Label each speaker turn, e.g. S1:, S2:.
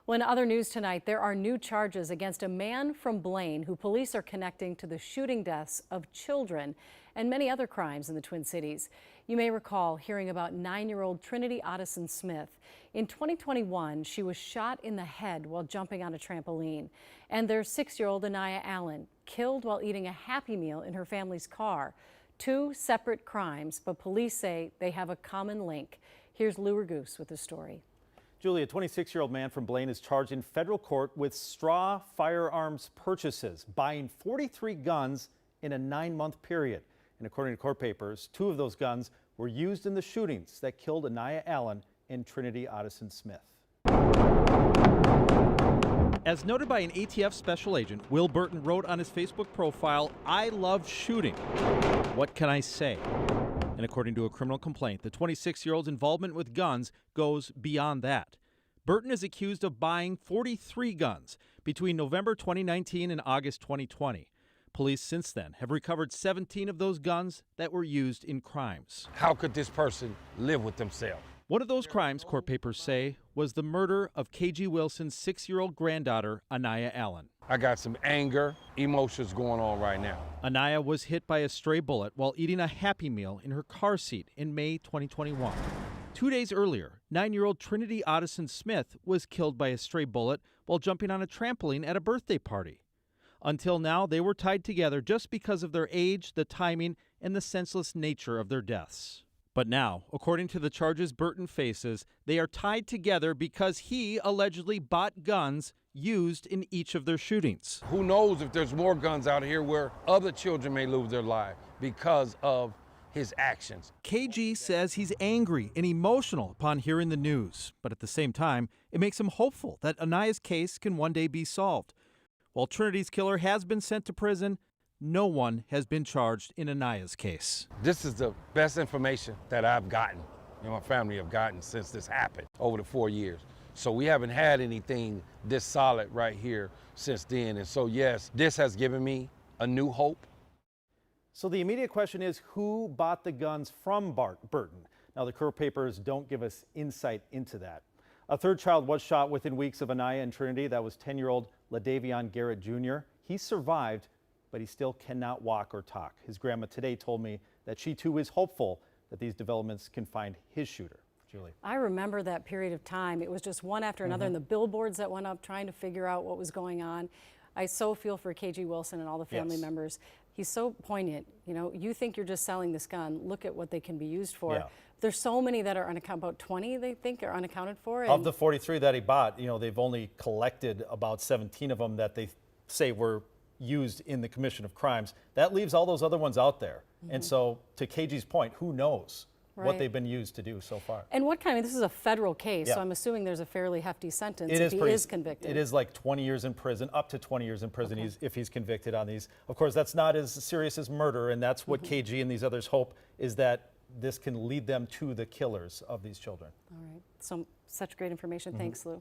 S1: Well, in other news tonight, there are new charges against a man from Blaine who police are connecting to the shooting deaths of children and many other crimes in the Twin Cities. You may recall hearing about 9-year-old Trinity Otteson Smith. In 2021, she was shot in the head while jumping on a trampoline. And their 6-year-old Anaya Allen, killed while eating a Happy Meal in her family's car. Two separate crimes, but police say they have a common link. Here's Lou Raguse with the story.
S2: Julie, a 26-year-old man from Blaine is charged in federal court with straw firearms purchases, buying 43 guns in a 9-month period. And according to court papers, 2 of those guns were used in the shootings that killed Anaya Allen and Trinity Otteson Smith.
S3: As noted by an ATF special agent, Will Burton wrote on his Facebook profile, "I love shooting. What can I say?" And according to a criminal complaint, the 26-year-old's involvement with guns goes beyond that. Burton is accused of buying 43 guns between November 2019 and August 2020. Police since then have recovered 17 of those guns that were used in crimes.
S4: How could this person live with themselves?
S3: One of those crimes, court papers say, was the murder of KG Wilson's 6-year-old granddaughter, Anaya Allen.
S4: I got some anger, emotions going on right now.
S3: Anaya was hit by a stray bullet while eating a Happy Meal in her car seat in May 2021. 2 days earlier, 9-year-old Trinity Otteson Smith was killed by a stray bullet while jumping on a trampoline at a birthday party. Until now, they were tied together just because of their age, the timing, and the senseless nature of their deaths. But now, according to the charges Burton faces, they are tied together because he allegedly bought guns used in each of their shootings.
S4: Who knows if there's more guns out here where other children may lose their lives because of his actions.
S3: KG says he's angry and emotional upon hearing the news, but at the same time, it makes him hopeful that Anaya's case can one day be solved. While Trinity's killer has been sent to prison, no one has been charged in Anaya's case.
S4: This is the best information that I've gotten, my family have gotten since this happened over the 4 years. So we haven't had anything this solid right here since then. And so yes, this has given me a new hope.
S2: So the immediate question is, who bought the guns from Burton? Now, the court papers don't give us insight into that. A third child was shot within weeks of Anaya and Trinity. That was 10-year-old LaDavion Garrett Jr. He survived, but he still cannot walk or talk. His grandma today told me that she too is hopeful that these developments can find his shooter. Julie.
S1: I remember that period of time. It was just one after another, and the billboards that went up trying to figure out what was going on. I so feel for KG Wilson and all the family members. He's so poignant. You think you're just selling this gun. Look at what they can be used for. Yeah. There's so many that are unaccounted, about 20 they think are unaccounted for.
S2: Of the 43 that he bought, they've only collected about 17 of them that they say were used in the commission of crimes. That leaves all those other ones out there. And so, to KG's point, who knows what they've been used to do so far.
S1: And this is a federal case, so I'm assuming there's a fairly hefty sentence if he is convicted.
S2: It is like 20 years in prison, up to 20 years in prison if he's convicted on these. Of course, that's not as serious as murder, and that's what KG and these others hope, is that this can lead them to the killers of these children.
S1: All right, so such great information. Thanks, Lou.